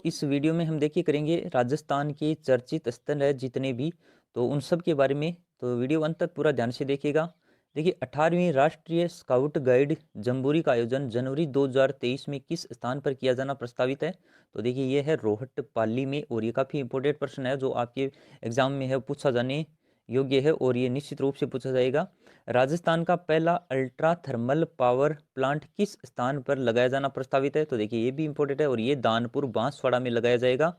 इस वीडियो में हम देखिए करेंगे राजस्थान के चर्चित स्थल है जितने भी, तो उन सब के बारे में। तो वीडियो अंत तक पूरा ध्यान से देखिएगा। देखिए 18वीं राष्ट्रीय स्काउट गाइड जम्बूरी का आयोजन जनवरी 2023 में किस स्थान पर किया जाना प्रस्तावित है। तो देखिए ये है रोहट पाली में, और ये काफ़ी इंपॉर्टेंट प्रश्न है जो आपके एग्जाम में है पूछा जाने योग्य है, और ये निश्चित रूप से पूछा जाएगा। राजस्थान का पहला अल्ट्रा थर्मल पावर प्लांट किस स्थान पर लगाया जाना प्रस्तावित है। तो देखिए ये भी इंपॉर्टेंट है, और ये दानपुर बांसवाड़ा में लगाया जाएगा।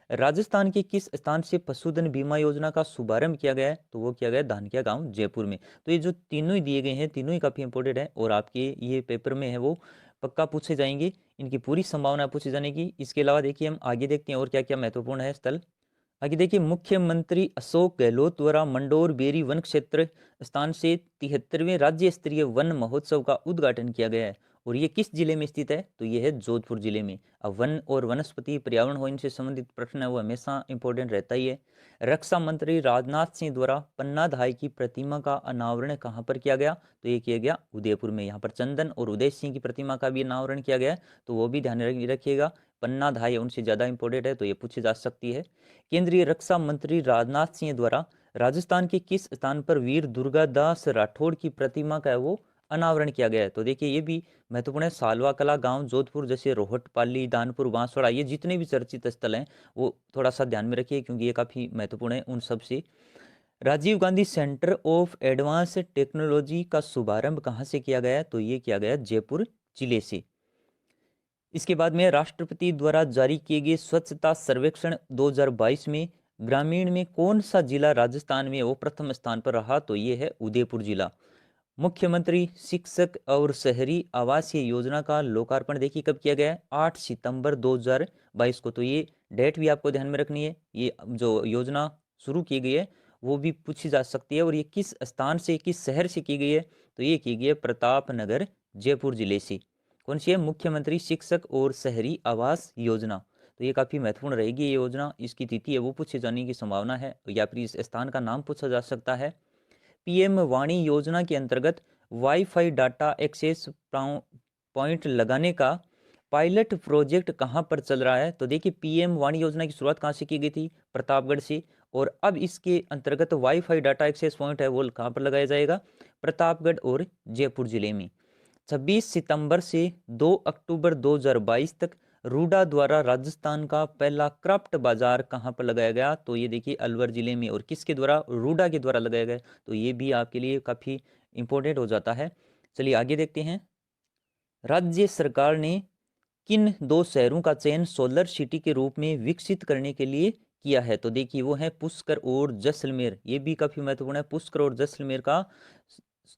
राजस्थान के किस स्थान से पशुधन बीमा योजना का शुभारंभ किया गया है। तो वो किया गया है धानक्या गांव जयपुर में। तो ये जो तीनों ही दिए गए हैं, तीनों ही काफी इंपॉर्टेंट है, और आपके ये पेपर में है वो पक्का पूछे जाएंगे। इनकी पूरी संभावना है पूछे जाने की। इसके अलावा देखिए हम आगे देखते हैं और क्या क्या महत्वपूर्ण है स्थल। आगे देखिए मुख्यमंत्री अशोक गहलोत द्वारा मंडोर बेरी वन क्षेत्र स्थान से 73वें राज्य स्तरीय वन महोत्सव का उद्घाटन किया गया है, और ये किस जिले में स्थित है। तो ये है जोधपुर जिले में। अब वन और वनस्पति पर्यावरण हो इनसे संबंधित प्रश्न है वो हमेशा इंपॉर्टेंट रहता ही है। रक्षा मंत्री राजनाथ सिंह द्वारा पन्ना धाई की प्रतिमा का अनावरण कहाँ पर किया गया। तो ये किया गया उदयपुर में। यहाँ पर चंदन और उदय सिंह की प्रतिमा का भी अनावरण किया गया है, तो वो भी ध्यान रखिएगा। पन्ना धाई उनसे ज्यादा इंपॉर्टेंट है, तो ये पूछी जा सकती है। केंद्रीय रक्षा मंत्री राजनाथ सिंह द्वारा राजस्थान के किस स्थान पर वीर दुर्गादास राठौड़ की प्रतिमा का है वो अनावरण किया गया है। तो देखिए ये भी महत्वपूर्ण है। सालवा कला गांव जोधपुर, जैसे रोहट पाली दानपुर बांसवाड़ा, ये जितने भी चर्चित स्थल हैं वो थोड़ा सा ध्यान में रखिए, क्योंकि ये काफी महत्वपूर्ण है उन सब से। Rajiv Gandhi centre of advance technology का शुभारंभ कहाँ से किया गया है। तो ये किया गया जयपुर जिले से। इसके बाद में राष्ट्रपति द्वारा जारी किए गए स्वच्छता सर्वेक्षण 2022 में ग्रामीण में कौन सा जिला राजस्थान में वो प्रथम स्थान पर रहा। तो ये है उदयपुर जिला। मुख्यमंत्री शिक्षक और शहरी आवासीय योजना का लोकार्पण देखिए कब किया गया है, 8 सितंबर 2022 को। तो ये डेट भी आपको ध्यान में रखनी है। ये जो योजना शुरू की गई है वो भी पूछी जा सकती है, और ये किस स्थान से किस शहर से की गई है। तो ये की गई है प्रताप नगर जयपुर जिले से। कौन सी है, मुख्यमंत्री शिक्षक और शहरी आवास योजना। तो ये काफी महत्वपूर्ण रहेगी ये योजना। इसकी तिथि है वो पूछे जाने की संभावना है, या फिर इस स्थान का नाम पूछा जा सकता है। पीएम वाणी योजना के अंतर्गत वाईफाई डाटा एक्सेस पॉइंट लगाने का पायलट प्रोजेक्ट कहां पर चल रहा है। तो देखिए पीएम वाणी योजना की शुरुआत कहां से की गई थी, प्रतापगढ़ से, और अब इसके अंतर्गत वाईफाई डाटा एक्सेस पॉइंट है वो कहां पर लगाया जाएगा, प्रतापगढ़ और जयपुर जिले में। 26 सितंबर से 2 अक्टूबर 2022 तक रूडा द्वारा राजस्थान का पहला क्राफ्ट बाजार कहाँ पर लगाया गया। तो ये देखिए अलवर जिले में, और किसके द्वारा, रूडा के द्वारा लगाया गया। तो ये भी आपके लिए काफी इंपॉर्टेंट हो जाता है। चलिए आगे देखते हैं। राज्य सरकार ने किन दो शहरों का चयन सोलर सिटी के रूप में विकसित करने के लिए किया है। तो देखिए वो है पुष्कर और जैसलमेर। ये भी काफी महत्वपूर्ण है। पुष्कर और जैसलमेर का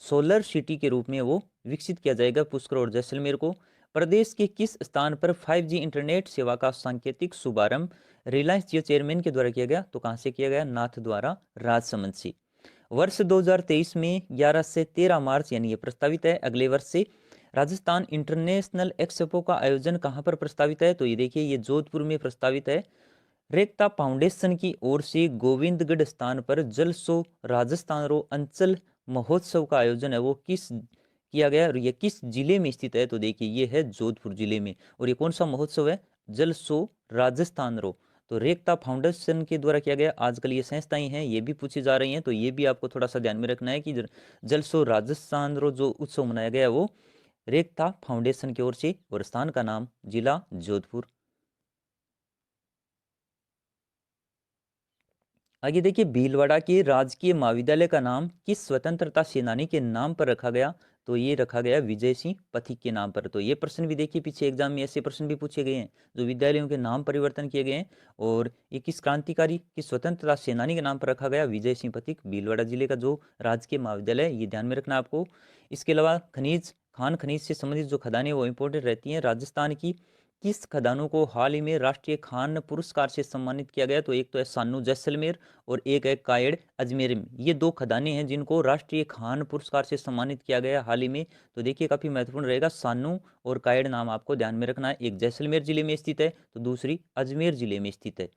सोलर सिटी के रूप में वो विकसित किया जाएगा, पुष्कर और जैसलमेर को। प्रदेश के किस स्थान पर 5G इंटरनेट सेवा का सांकेतिक शुभारंभ रिलायंस जियो चेयरमैन के द्वारा किया गया। तो कहां से किया गया, नाथ द्वारा राजसमंद से। वर्ष 2023 में 11 से 13 मार्च, यानी ये प्रस्तावित है अगले वर्ष से, राजस्थान इंटरनेशनल एक्सपो का आयोजन कहां पर प्रस्तावित है। तो ये देखिए ये जोधपुर में प्रस्तावित है। रेखता फाउंडेशन की ओर से गोविंदगढ़ स्थान पर जलसो राजस्थान रो अंचल महोत्सव का आयोजन है वो किस किया गया, और ये किस जिले में स्थित है। तो देखिए ये है जोधपुर जिले में। और ये कौन सा महोत्सव है, जलसो राजस्थान रो। तो रेखता फाउंडेशन के द्वारा किया गया। आजकल ये संस्थाएं हैं ये भी पूछी जा रही हैं, तो ये भी आपको थोड़ा सा ध्यान में रखना है कि जलसो राजस्थान रो जो उत्सव मनाया गया वो रेखता फाउंडेशन की ओर से, और स्थान का नाम जिला जोधपुर। आगे देखिए भीलवाड़ा के राजकीय महाविद्यालय का नाम किस स्वतंत्रता सेनानी के नाम पर रखा गया। तो ये रखा गया विजय सिंह पथिक के नाम पर। तो ये प्रश्न भी देखिए पीछे एग्जाम में ऐसे प्रश्न भी पूछे गए हैं जो विद्यालयों के नाम परिवर्तन किए गए हैं। और ये किस क्रांतिकारी किस स्वतंत्रता सेनानी के नाम पर रखा गया, विजय सिंह पथिक। भीलवाड़ा जिले का जो राजकीय महाविद्यालय है ये ध्यान में रखना आपको। इसके अलावा खनिज खान खनिज से संबंधित जो खदानें वो इंपॉर्टेंट रहती हैं राजस्थान की। किस खदानों को हाल ही में राष्ट्रीय खान पुरस्कार से सम्मानित किया गया। तो एक तो है सानू जैसलमेर, और एक है कायड़ अजमेर में। ये दो खदानें हैं जिनको राष्ट्रीय खान पुरस्कार से सम्मानित किया गया हाल ही में। तो देखिए काफी महत्वपूर्ण रहेगा, सानू और कायड़ नाम आपको ध्यान में रखना है। एक जैसलमेर जिले में स्थित है तो दूसरी अजमेर जिले में स्थित है।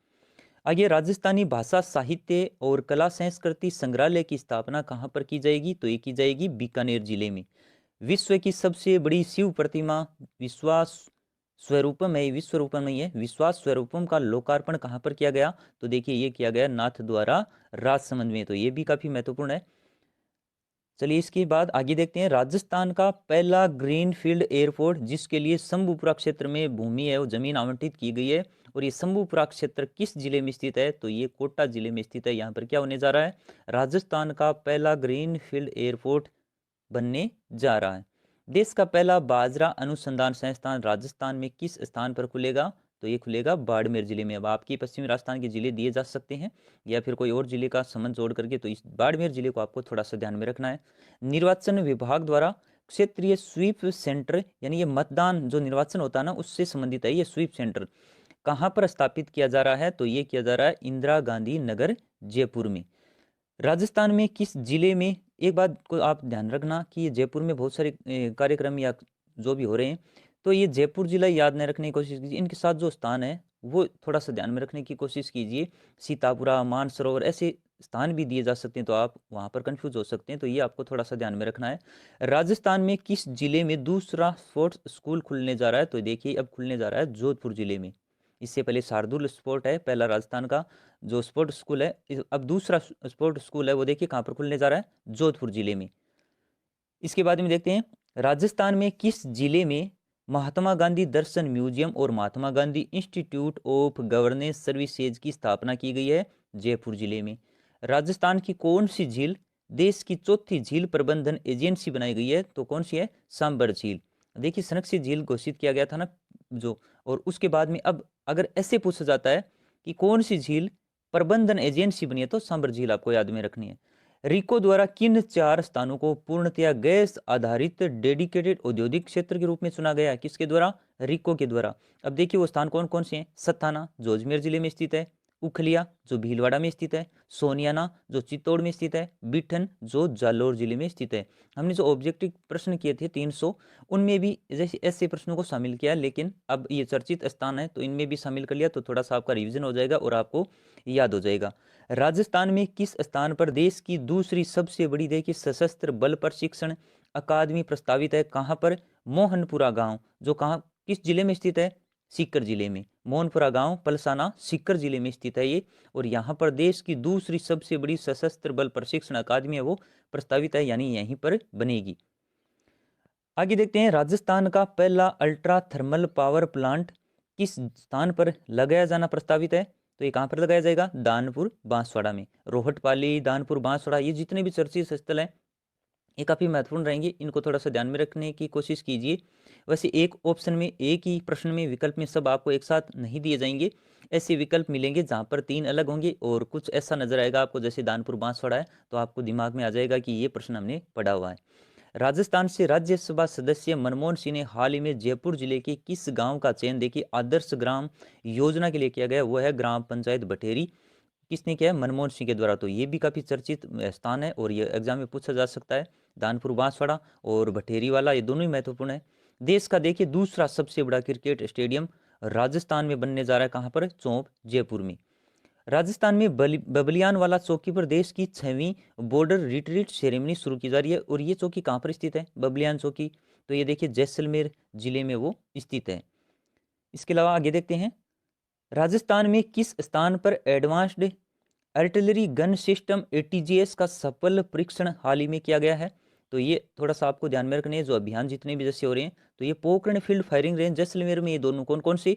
आगे राजस्थानी भाषा साहित्य और कला संस्कृति संग्रहालय की स्थापना कहाँ पर की जाएगी। तो ये की जाएगी बीकानेर जिले में। विश्व की सबसे बड़ी शिव प्रतिमा विश्वास स्वरूपम है, विश्व रूपम नहीं है, विश्वास स्वरूपम का लोकार्पण कहाँ पर किया गया? तो देखिए ये किया गया नाथ द्वारा राजसमंद में, तो ये भी काफी महत्वपूर्ण है। चलिए इसके बाद आगे देखते हैं, राजस्थान का पहला ग्रीनफील्ड एयरपोर्ट जिसके लिए शंभुपुरा क्षेत्र में भूमि है वो जमीन आवंटित की गई है, और ये शंभुपुरा क्षेत्र किस जिले में स्थित है? तो ये कोटा जिले में स्थित है। यहाँ पर क्या होने जा रहा है? राजस्थान का पहला ग्रीनफील्ड एयरपोर्ट बनने जा रहा है। देश का पहला बाजरा अनुसंधान संस्थान राजस्थान में किस स्थान पर खुलेगा? तो ये खुलेगा बाड़मेर जिले में। अब आपकी पश्चिमी राजस्थान के जिले दिए जा सकते हैं या फिर कोई और जिले का संबंध जोड़ करके, तो इस बाड़मेर जिले को आपको थोड़ा सा ध्यान में रखना है। निर्वाचन विभाग द्वारा क्षेत्रीय स्वीप सेंटर, यानी ये मतदान जो निर्वाचन होता है ना उससे संबंधित है, ये स्वीप सेंटर कहाँ पर स्थापित किया जा रहा है? तो ये किया जा रहा है इंदिरा गांधी नगर जयपुर में। राजस्थान में किस जिले में, एक बात को आप ध्यान रखना कि ये जयपुर में बहुत सारे कार्यक्रम या जो भी हो रहे हैं, तो ये जयपुर जिला याद नहीं रखने की कोशिश कीजिए। इनके साथ जो स्थान है वो थोड़ा सा ध्यान में रखने की कोशिश कीजिए। सीतापुरा, मानसरोवर ऐसे स्थान भी दिए जा सकते हैं, तो आप वहाँ पर कंफ्यूज हो सकते हैं, तो ये आपको थोड़ा सा ध्यान में रखना है। राजस्थान में किस जिले में दूसरा स्पोर्ट्स स्कूल खुलने जा रहा है? तो देखिए अब खुलने जा रहा है जोधपुर जिले में। इससे पहले शार्दुल स्पोर्ट है पहला राजस्थान का जो स्पोर्ट स्कूल है, अब दूसरा स्पोर्ट स्कूल है वो देखिए कहाँ पर खुलने जा रहा है? जोधपुर जिले में। इसके बाद में देखते हैं, राजस्थान में किस जिले में महात्मा गांधी दर्शन म्यूजियम और Mahatma Gandhi institute of governance services की स्थापना की गई है? जयपुर जिले में। राजस्थान की कौन सी झील देश की चौथी झील प्रबंधन एजेंसी बनाई गई है? तो कौन सी है? सांबर झील। देखिए संरक्षित झील घोषित किया गया था ना जो, और उसके बाद में अब अगर ऐसे पूछा जाता है कि कौन सी झील प्रबंधन एजेंसी बनी है, तो सांबर झील आपको याद में रखनी है। रिको द्वारा किन चार स्थानों को पूर्णतया गैस आधारित डेडिकेटेड औद्योगिक क्षेत्र के रूप में चुना गया है? किसके द्वारा? रिको के द्वारा। अब देखिए वो स्थान कौन कौन से हैं? सत्ताना जो अजमेर जिले में स्थित है, उखलिया जो भीलवाड़ा में स्थित है, सोनियाना जो चित्तौड़ में स्थित है, बिठन जो जालोर जिले में स्थित है। हमने जो ऑब्जेक्टिव प्रश्न किए थे 300, उनमें भी जैसे ऐसे प्रश्नों को शामिल किया, लेकिन अब ये चर्चित स्थान है तो इनमें भी शामिल कर लिया, तो थोड़ा सा आपका रिविजन हो जाएगा और आपको याद हो जाएगा। राजस्थान में किस स्थान पर देश की दूसरी सबसे बड़ी देखिए सशस्त्र बल प्रशिक्षण अकादमी प्रस्तावित है? कहाँ पर? मोहनपुरा गांव जो कहाँ किस जिले में स्थित है? सीकर जिले में। मोहनपुरा गांव पलसाना सीकर जिले में स्थित है ये, और यहाँ पर देश की दूसरी सबसे बड़ी सशस्त्र बल प्रशिक्षण अकादमी है वो प्रस्तावित है, यानी यहीं पर बनेगी। आगे देखते हैं, राजस्थान का पहला अल्ट्रा थर्मल पावर प्लांट किस स्थान पर लगाया जाना प्रस्तावित है? तो ये कहाँ पर लगाया जाएगा? दानपुर बांसवाड़ा में। रोहटपाली, दानपुर, बांसवाड़ा ये जितने भी चर्चित स्थल हैं ये काफ़ी महत्वपूर्ण रहेंगे, इनको थोड़ा सा ध्यान में रखने की कोशिश कीजिए। वैसे एक ऑप्शन में, एक ही प्रश्न में, विकल्प में सब आपको एक साथ नहीं दिए जाएंगे, ऐसे विकल्प मिलेंगे जहाँ पर 3 अलग होंगे और कुछ ऐसा नजर आएगा आपको जैसे दानपुर बांसवाड़ा है, तो आपको दिमाग में आ जाएगा कि ये प्रश्न हमने पढ़ा हुआ है। राजस्थान से राज्यसभा सदस्य मनमोहन सिंह ने हाल ही में जयपुर जिले के किस गांव का चयन देखिए आदर्श ग्राम योजना के लिए किया गया? वो है ग्राम पंचायत भटेरी। किसने किया है? मनमोहन सिंह के द्वारा। तो ये भी काफी चर्चित स्थान है और ये एग्जाम में पूछा जा सकता है। दानपुर बांसवाड़ा और भटेरी वाला ये दोनों ही महत्वपूर्ण है। देश का देखिए दूसरा सबसे बड़ा क्रिकेट स्टेडियम राजस्थान में बनने जा रहा है। कहाँ पर? चौंक जयपुर में। राजस्थान में बबलियान वाला चौकी पर देश की 6वीं बॉर्डर रिट्रीट सेरेमनी शुरू की जा रही है, और ये चौकी कहाँ पर स्थित है? बबलियान चौकी, तो ये देखिए जैसलमेर जिले में वो स्थित है। इसके अलावा आगे देखते हैं, राजस्थान में किस स्थान पर एडवांस्ड आर्टिलरी गन सिस्टम एटीजीएस का सफल परीक्षण हाल ही में किया गया है? तो ये थोड़ा सा आपको ध्यान में रखने हैं, जो अभियान जितने भी जैसे हो रहे हैं, तो ये Pokhran field firing range Jaisalmer में, ये दोनों कौन कौन से,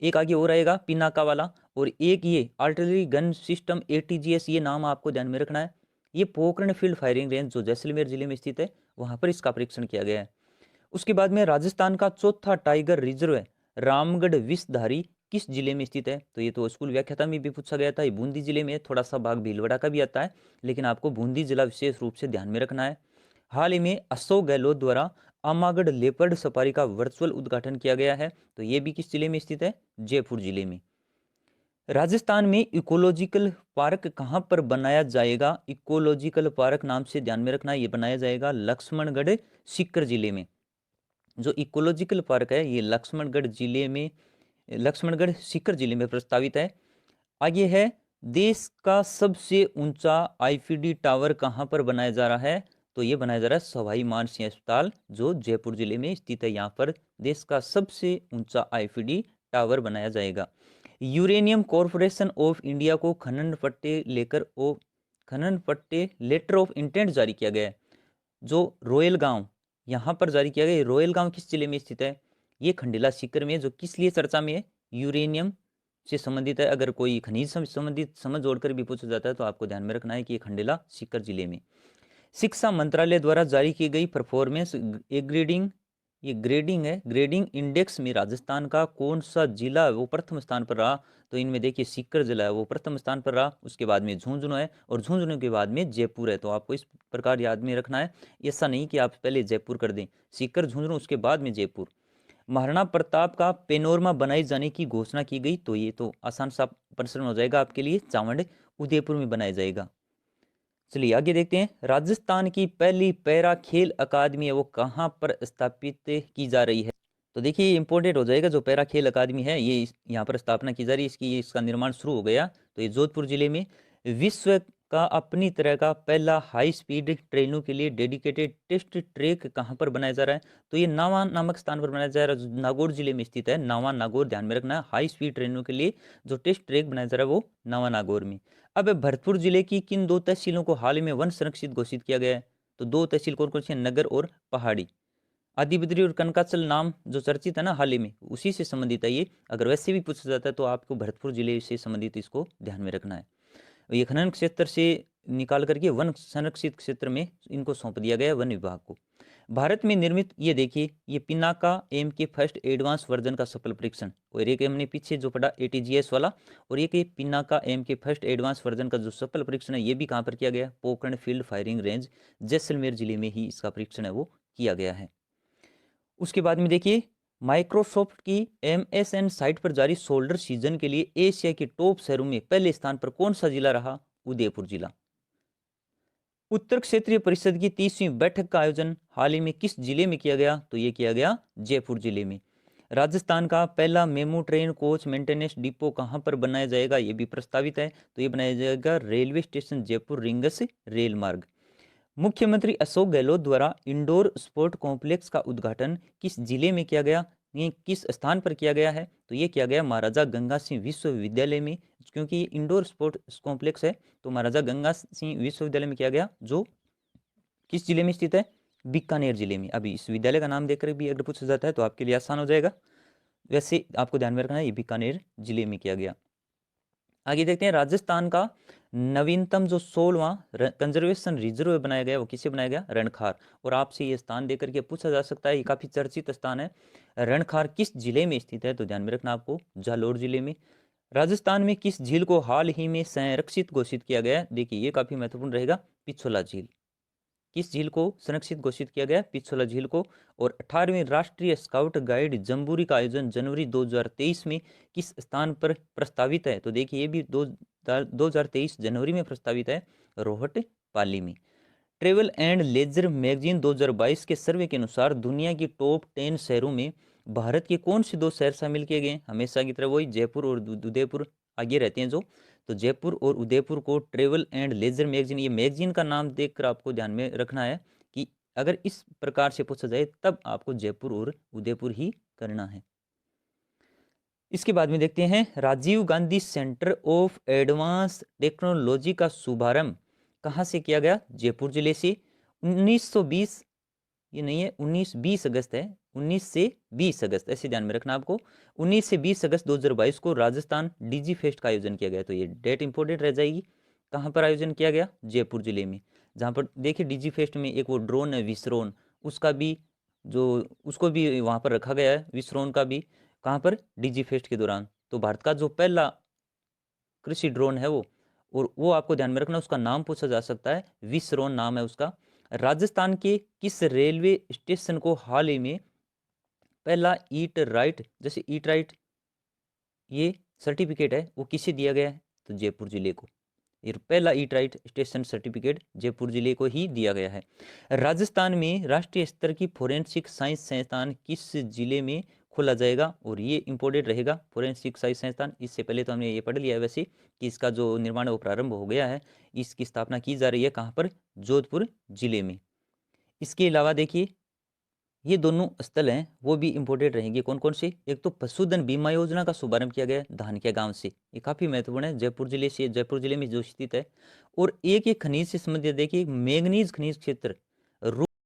एक आगे और आएगा पिनाका वाला, और एक ये आर्टिलरी गन सिस्टम एटीजीएस, ये नाम आपको ध्यान में रखना है। ये पोखरण फील्ड फायरिंग रेंज जो जैसलमेर जिले में स्थित है वहां पर इसका परीक्षण किया गया है। उसके बाद में राजस्थान का चौथा टाइगर रिजर्व है रामगढ़ विषधारी किस जिले में स्थित है? तो ये तो स्कूल व्याख्याता में भी पूछा गया था। ये बूंदी जिले में, थोड़ा सा भाग भीलवाड़ा का भी आता है, लेकिन आपको बूंदी जिला विशेष रूप से ध्यान में रखना है। हाल ही में अशोक गहलोत द्वारा आमागढ़ लेपर्ड सफारी का वर्चुअल उद्घाटन किया गया है, तो ये भी किस जिले में स्थित है? जयपुर जिले में। राजस्थान में इकोलॉजिकल पार्क कहाँ पर बनाया जाएगा? इकोलॉजिकल पार्क नाम से ध्यान में रखना, ये बनाया जाएगा लक्ष्मणगढ़ सीकर जिले में। जो इकोलॉजिकल पार्क है ये लक्ष्मणगढ़ जिले में, लक्ष्मणगढ़ सीकर जिले में प्रस्तावित है। आगे है, देश का सबसे ऊंचा आईपीडी टावर कहां पर बनाया जा रहा है? तो ये बनाया जा रहा है सवाई मानसिंह अस्पताल, जो जयपुर जिले में स्थित है। यहाँ पर देश का सबसे ऊंचा आईपीडी टावर बनाया जाएगा। यूरेनियम कॉरपोरेशन ऑफ इंडिया को खनन पट्टे लेटर ऑफ इंटेंट जारी किया गया है, जो रोयल गांव यहाँ पर जारी किया गया है। रोयल गांव किस जिले में स्थित है? ये खंडेला सीकर में है, जो किस लिए चर्चा में है? यूरेनियम से संबंधित है। अगर कोई खनिज से संबंधित समझ जोड़कर भी पूछा जाता है तो आपको ध्यान में रखना है कि ये खंडेला सीकर जिले में। शिक्षा मंत्रालय द्वारा जारी की गई परफॉर्मेंस ग्रेडिंग इंडेक्स में राजस्थान का कौन सा जिला है वो प्रथम स्थान पर रहा? तो इनमें देखिए सीकर जिला है वो प्रथम स्थान पर रहा, उसके बाद में झुंझुनू है, और झुंझुनू के बाद में जयपुर है। तो आपको इस प्रकार याद में रखना है, ऐसा नहीं कि आप पहले जयपुर कर दें, सीकर झुंझुनू उसके बाद में जयपुर। महाराणा प्रताप का पेनोरमा बनाए जाने की घोषणा की गई, तो ये तो आसान सा प्रश्न हो जाएगा आपके लिए, चावंड उदयपुर में बनाया जाएगा। चलिए आगे देखते हैं, राजस्थान की पहली पैरा खेल अकादमी है वो कहाँ पर स्थापित की जा रही है? तो देखिए इंपॉर्टेंट हो जाएगा, जो पैरा खेल अकादमी है ये यहाँ पर स्थापना की जा रही है, इसका निर्माण शुरू हो गया। तो ये जोधपुर जिले में विश्व का अपनी तरह का पहला हाई स्पीड ट्रेनों के लिए डेडिकेटेड टेस्ट ट्रैक कहाँ पर बनाया जा रहा है? तो ये नावा नामक स्थान पर बनाया जा रहा है, जो नागौर जिले में स्थित है। नावा नागौर ध्यान में रखना है, हाई स्पीड ट्रेनों के लिए जो टेस्ट ट्रैक बनाया जा रहा है वो नावा नागौर में। अब भरतपुर जिले की किन दो तहसीलों को हाल ही में वन संरक्षित घोषित किया गया है? तो दो तहसील कौन कौन सी है? नगर और पहाड़ी। आदिबद्री और कनकाचल नाम जो चर्चित है ना हाल ही में, उसी से संबंधित है ये। अगर वैसे भी पूछा जाता है तो आपको भरतपुर जिले से संबंधित इसको ध्यान में रखना है। ये खनन क्षेत्र से निकाल करके वन संरक्षित क्षेत्र में इनको सौंप दिया गया है वन विभाग को। भारत में निर्मित ये देखिए ये पिनाका एम के फर्स्ट एडवांस वर्जन का सफल परीक्षण, और एक हमने पीछे जो पढ़ा एटीजीएस वाला, और ये पिनाका एम के फर्स्ट एडवांस वर्जन का जो सफल परीक्षण है ये भी कहाँ पर किया गया? Pokhran field firing range Jaisalmer जिले में ही इसका परीक्षण है वो किया गया है। उसके बाद में देखिए माइक्रोसॉफ्ट की एमएसएन साइट पर जारी सोल्डर सीजन के लिए एशिया के टॉप शहरों में पहले स्थान पर कौन सा जिला रहा? उदयपुर जिला। उत्तर क्षेत्रीय परिषद की 30वीं बैठक का आयोजन हाल ही में किस जिले में किया गया? तो ये किया गया जयपुर जिले में। राजस्थान का पहला MEMU train coach maintenance depot कहां पर बनाया जाएगा? ये भी प्रस्तावित है, तो ये बनाया जाएगा railway station Jaipur rings rail मार्ग। मुख्यमंत्री अशोक गहलोत द्वारा इंडोर स्पोर्ट कॉम्प्लेक्स का उद्घाटन किस जिले में किया गया? ये किस स्थान पर किया गया है? तो ये किया गया महाराजा गंगा सिंह विश्वविद्यालय में, क्योंकि ये इंडोर स्पोर्ट कॉम्प्लेक्स है तो महाराजा गंगा सिंह विश्वविद्यालय में किया गया, जो किस जिले में स्थित है? बीकानेर जिले में। अभी इस विद्यालय का नाम देखकर भी अगर पूछा जाता है तो आपके लिए आसान हो जाएगा। वैसे आपको ध्यान में रखना है ये बीकानेर जिले में किया गया। आगे देखते हैं, राजस्थान का नवीनतम जो 16वां कंजर्वेशन रिजर्व बनाया गया वो किसे बनाया गया? रणखार। और आपसे ये स्थान देकर के पूछा जा सकता है, ये काफी चर्चित स्थान है। रणखार किस जिले में स्थित है? तो ध्यान में रखना आपको जालोर जिले में। राजस्थान में किस झील को हाल ही में संरक्षित घोषित किया गया है? देखिए ये काफी महत्वपूर्ण रहेगा, पिछोला झील। किस झील को संरक्षित घोषित किया गया? पिछोला झील को। और 18वीं राष्ट्रीय स्काउट गाइड जम्बूरी का आयोजन जनवरी 2023 में किस स्थान पर प्रस्तावित है? तो देखिए ये भी 2023 जनवरी में प्रस्तावित है, रोहट पाली में। ट्रेवल एंड लेजर मैगजीन 2022 के सर्वे के अनुसार दुनिया की टॉप 10 शहरों में भारत के कौन से दो शहर शामिल किए गए? हमेशा की तरह वही जयपुर और उदयपुर आगे रहते हैं जो। तो जयपुर और उदयपुर को ट्रेवल एंड लेजर मैगजीन, ये मैगजीन का नाम देखकर आपको ध्यान में रखना है कि अगर इस प्रकार से पूछा जाए तब आपको जयपुर और उदयपुर ही करना है। इसके बाद में देखते हैं, Rajiv Gandhi centre of advance technology का शुभारंभ कहाँ से किया गया? जयपुर जिले से। 1920 ये नहीं है, 19-20 अगस्त है, 19 से 20 अगस्त ऐसे ध्यान में रखना आपको। 19 से 20 अगस्त 2022 को राजस्थान डिजी फेस्ट का आयोजन किया गया। तो ये डेट इंपॉर्टेंट रह जाएगी। कहाँ पर आयोजन किया गया? जयपुर जिले में। जहाँ पर देखिए डिजी फेस्ट में एक वो ड्रोन है विस्रोन, उसका भी जो उसको भी वहाँ पर रखा गया है, विस्रोन का भी। कहाँ पर? डिजी फेस्ट के दौरान। तो भारत का जो पहला कृषि ड्रोन है वो, और वो आपको ध्यान में रखना, उसका नाम पूछा जा सकता है, विस्रोन नाम है उसका। राजस्थान के किस रेलवे स्टेशन को हाल ही में पहला ईट राइट, जैसे ईट राइट ये सर्टिफिकेट है वो किसे दिया गया है? तो जयपुर जिले को। ये पहला eat right station certificate Jaipur जिले को ही दिया गया है। राजस्थान में राष्ट्रीय स्तर की फोरेंसिक साइंस संस्थान किस जिले में खोला जाएगा? और ये इंपॉर्टेंट रहेगा, फोरेंसिक साइंस संस्थान। इससे पहले तो हमने ये पढ़ लिया है वैसे कि इसका जो निर्माण है वो प्रारंभ हो गया है। इसकी स्थापना की जा रही है कहाँ पर? जोधपुर जिले में। इसके अलावा देखिए ये दोनों स्थल हैं वो भी इम्पोर्टेंट रहेंगे। कौन कौन से? एक तो पशुधन बीमा योजना का शुभारंभ किया गया है धानक्या गांव से, ये काफी महत्वपूर्ण है, जयपुर जिले से, जयपुर जिले में जो स्थित है। और एक खनिज से संबंधित देखिए मैग्नीज खनिज क्षेत्र